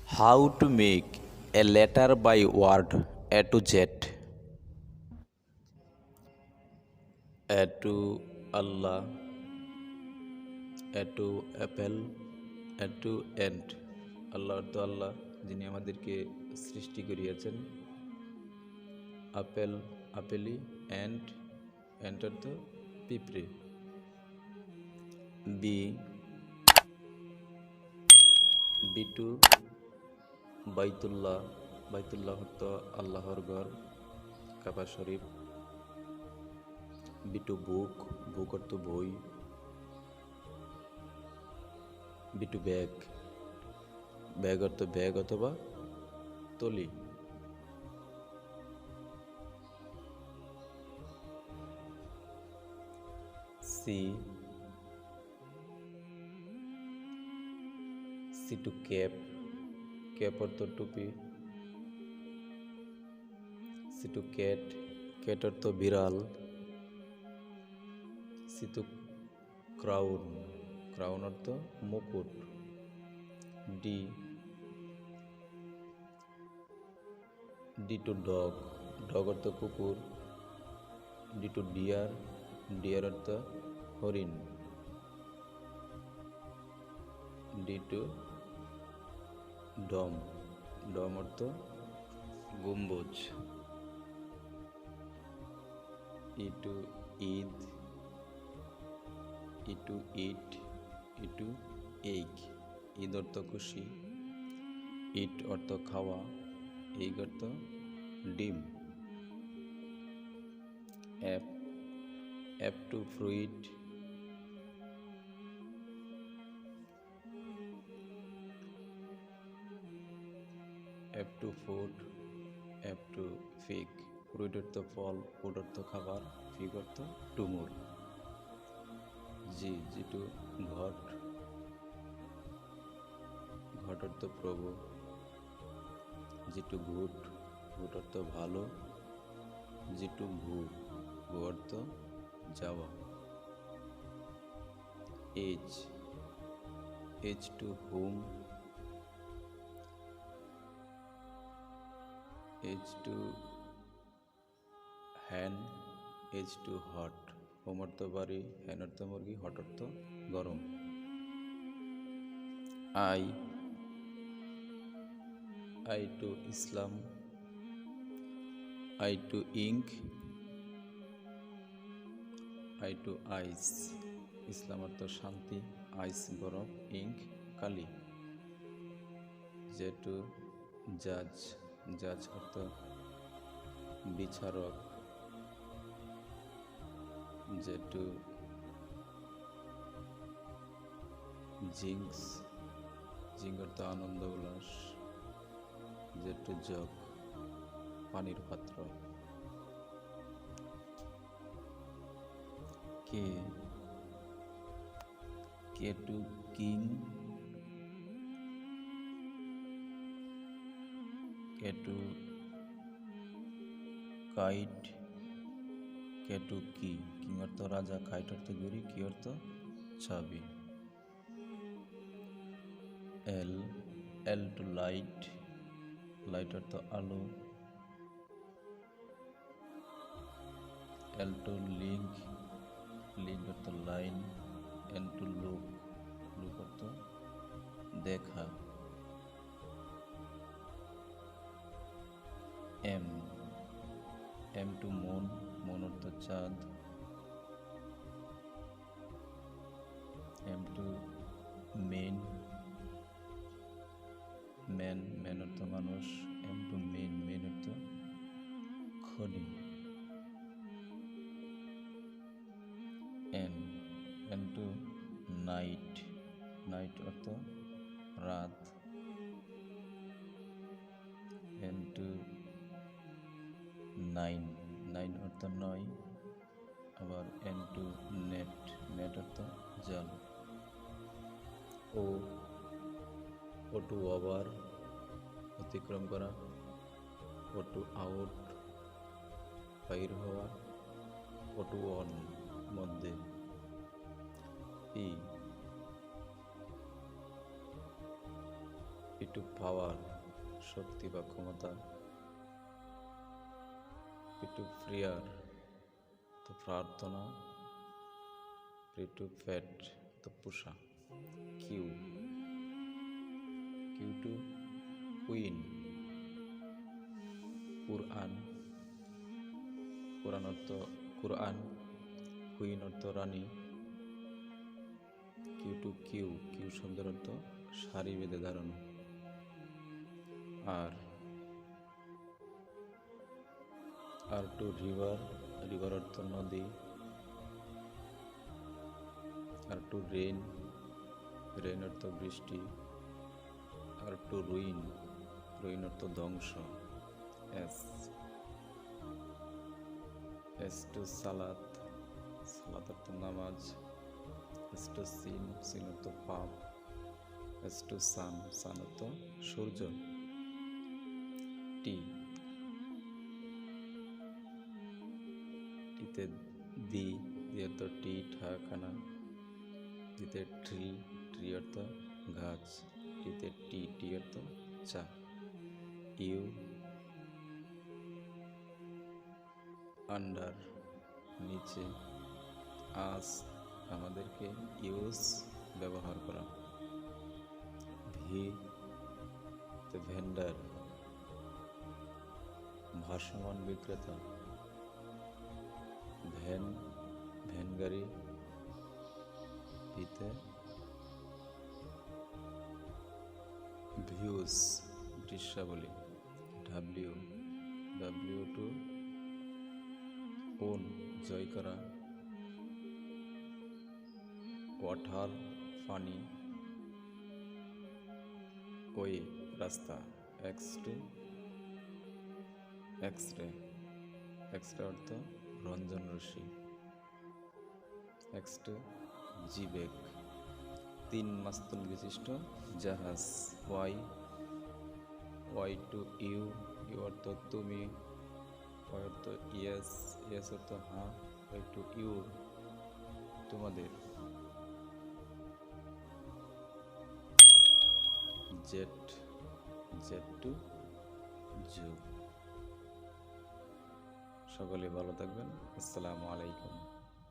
How to make a letter by word A to Z. A to Allah, A to apple, A to ant. আল্লাহ অর্থ আল্লাহ যিনি আমাদেরকে সৃষ্টি করিয়াছেন। Apple আপেলি, ant ant অর্থ পিঁপড়ে। B B two বাইতুল্লাহ, বাইতুল্লাহ অর্থ আল্লাহর ঘর, কাবা শরীফ। বি টু বুক, বুক অর্থ বই। বি টু ব্যাগ, ব্যাগ অর্থ ব্যাগ অথবা তলি। C C to cap, cap অর্থ টুপি। সি টু ক্যাট, ক্যাট অর্থ বিড়াল। সি টু ক্রাউন, ক্রাউন অর্থ মুকুট। D D to dog, dog অর্থ কুকুর। ডি টু ডিয়ার, ডিয়ার অর্থ হরিণ। ডি টু ডম, ডম অর্থ গম্বুজ। E to Eid, E to eat, E to egg, Eid অর্থ খুশি। ইট অর্থ খাওয়া, এগ অর্থ ডিম। F, F to fruit. F to food, F to fig. Fruit অর্থ ফল, ফুড অর্থ খাবার, ফিগ অর্থ ডুমুর। জি জি টু ঘট, ঘট অর্থ প্রভু। জি টু গুড, গুড অর্থ ভালো। জি টু গু, গু অর্থ যাওয়া। H, H to home, H to hen, H to hot. Home অর্থ বাড়ি, হ্যান অর্থ মুরগি, হট অর্থ গরম। I, I to Islam, I to ink, I to ice. Islam অর্থ শান্তি, আইস বরফ, ইঙ্ক কালি। জে টু জাজ, জাজ অর্থ বিচারক। জে টু জিঙ্কস, জিঙ্ক অর্থ আনন্দ উল্লাস। জে টু জগ, পানির পাত্র। K, K to king, K to kite, K to key, king অর্থ রাজা, কাইট অর্থ ঘুড়ি, কি অর্থ চাবি। L, L to light, light অর্থ আলো। এল টু লিঙ্ক, লিঙ্ক অর্থ লাইন। এন টু লুক, লুক অর্থ দেখা। M, M to moon, moon অর্থ চাঁদ। M to men, man, man অর্থ মানুষ। এম টু মেন, মেন অর্থ খনি। N, N to night, night অর্থ রাত। এন টু নাইন, নাইন অর্থ নয়। আবার এন টু নেট, নেট অর্থ জাল। ও, ও টু ওভার, অতিক্রম করা। ও টু আউট, বাইর হওয়া। ও টু অন, মধ্যে। পি, পি টু পাওয়ার, শক্তি বা ক্ষমতা। পি টু প্রেয়ার, তো প্রার্থনা। পি টু ফ্যাট, তো পোষা। কিউ, কিউ টু কুইন, কুরআন। কুরআন অর্থ কুরআন, কুইন অর্থ রানী। কিউ টু কিউ, কিউ শব্দের অর্থ সারি বেঁধে ধারণ। আর আর টু রিভার, রিভার অর্থ নদী। আর টু রেইন, রেইন অর্থ বৃষ্টি। আর টু রুইন, রুইন অর্থ ধ্বংস। এস, এস টু সালাত, সালাত অর্থ নামাজ। এস টু সিন, সিন অর্থ পাপ। এস টু সান, সান অর্থ সূর্য। টি, টিতে দি, দি অর্থ টি ঠাকানা। টিতে ট্রি, ট্রি অর্থ গাছ। টিতে টি, টি অর্থ চা। ইউ, আন্ডার নিচে। আস, আমাদেরকে। ইউজ, ব্যবহার করা। ভি, ভেন্ডার, ভাসমান বিক্রেতা। ভ্যান, ভ্যান গাড়ি। ভিতে ভিউজ, দৃশ্যাবলী। ডাব্লিউ, ডাব্লিউ টু ওন, জয় করা। ওয়াটার, পানি। ওয়ে, রাস্তা। X to X ray, X ray অর্থ রঞ্জন রশ্মি। এক্স টু জিবেক, 3 মাস্তুল বিশিষ্ট জাহাজ। Y, Y to you, you অর্থ তুমি। ওয়াই অর্থ ইয়েস, ইয়েস অর্থ হ্যাঁ। ওয়াই টু ইউ, তোমাদের। Z, Z to zoo. সকলে ভালো থাকবেন। আসসালামু আলাইকুম।